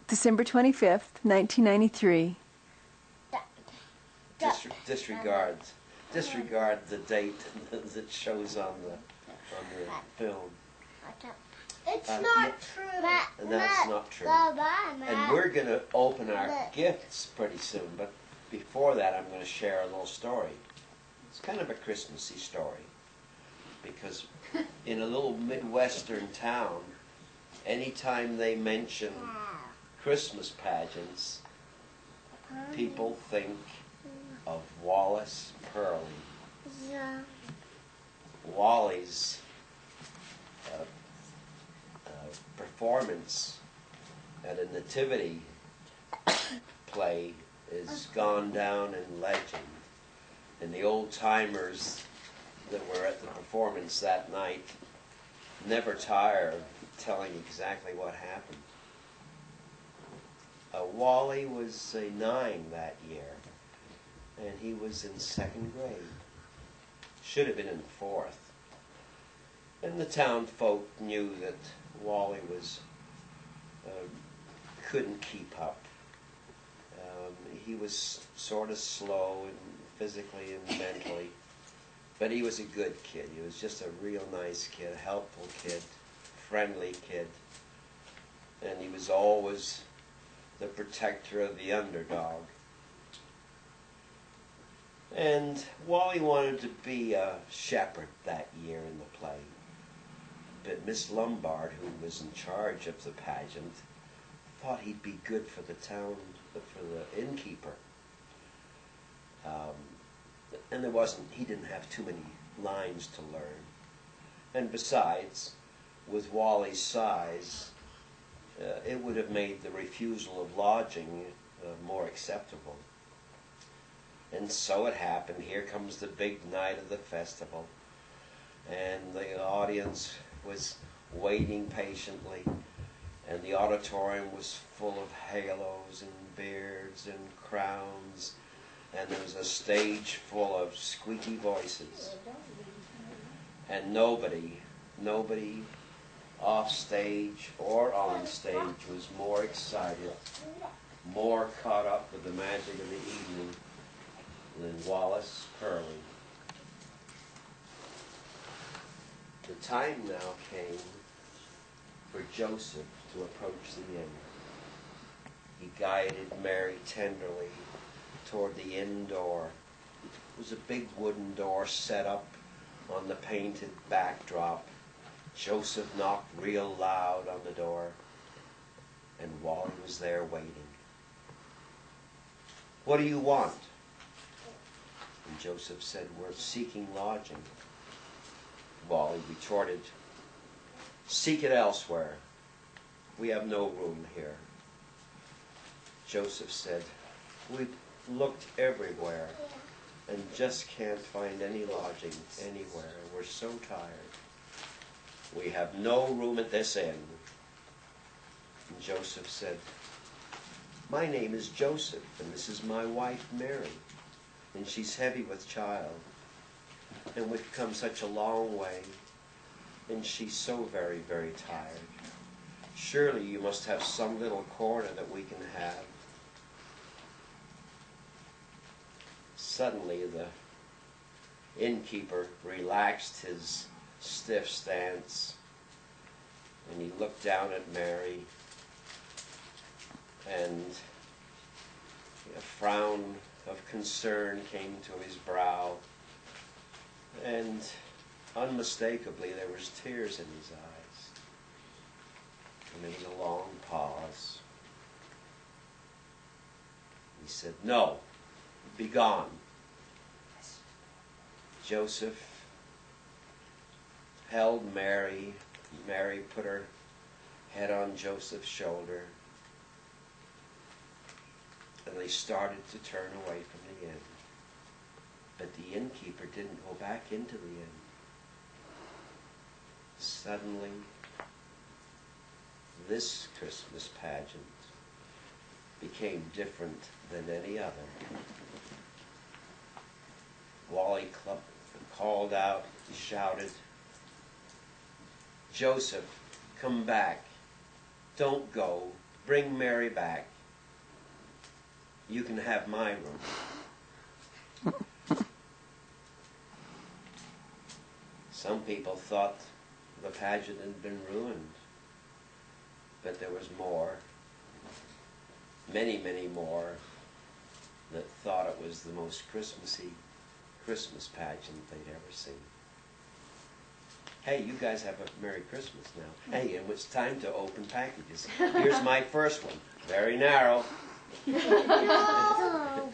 December 25th, 1993. Disregard the date that shows on the film. It's not true. And that's not true. And we're going to open our gifts pretty soon, but before that I'm going to share a little story. It's kind of a Christmassy story, because in a little Midwestern town, anytime they mention Christmas pageants, people think of Wallace Purley. Wally's performance at a nativity play is gone down in legend, and the old-timers that were at the performance that night never tire of telling exactly what happened. Wally was a 9 that year, and he was in 2nd grade. Should have been in 4th. And the town folk knew that Wally couldn't keep up. He was sort of slow and physically and mentally, but he was a good kid. He was just a real nice kid, a helpful kid, friendly kid, and he was always the protector of the underdog. And Wally wanted to be a shepherd that year in the play, but Miss Lombard, who was in charge of the pageant, thought he'd be good for the town, for the innkeeper. And he didn't have too many lines to learn. And besides, with Wally's size, it would have made the refusal of lodging more acceptable. And so it happened. Here comes the big night of the festival, and the audience was waiting patiently, and the auditorium was full of halos and beards and crowns, and there was a stage full of squeaky voices, and nobody off stage or on stage was more excited, more caught up with the magic of the evening than Wallace Purley. The time now came for Joseph to approach the inn. He guided Mary tenderly toward the inn door. It was a big wooden door set up on the painted backdrop. Joseph knocked real loud on the door, and Wally was there waiting. "What do you want?" And Joseph said, "We're seeking lodging." Wally retorted, "Seek it elsewhere. We have no room here." Joseph said, "We've looked everywhere and just can't find any lodging anywhere. We're so tired. We have no room at this inn." And Joseph said, "My name is Joseph, and this is my wife Mary, and she's heavy with child, and we've come such a long way, and she's so very, very tired. Surely you must have some little corner that we can have." Suddenly the innkeeper relaxed his stiff stance, and he looked down at Mary, and a frown of concern came to his brow, and unmistakably there was tears in his eyes. And there was a long pause. He said, "No, be gone." Joseph held Mary. Mary put her head on Joseph's shoulder, and they started to turn away from the inn. But the innkeeper didn't go back into the inn. Suddenly, this Christmas pageant became different than any other. Wally called out, shouted, "Joseph, come back. Don't go. bring Mary back. You can have my room. Some people thought the pageant had been ruined, but there was more, many, many more, that thought it was the most Christmassy Christmas pageant they'd ever seen. Hey, you guys have a Merry Christmas now. Hey, and it's time to open packages. Here's my first one. Very narrow. No.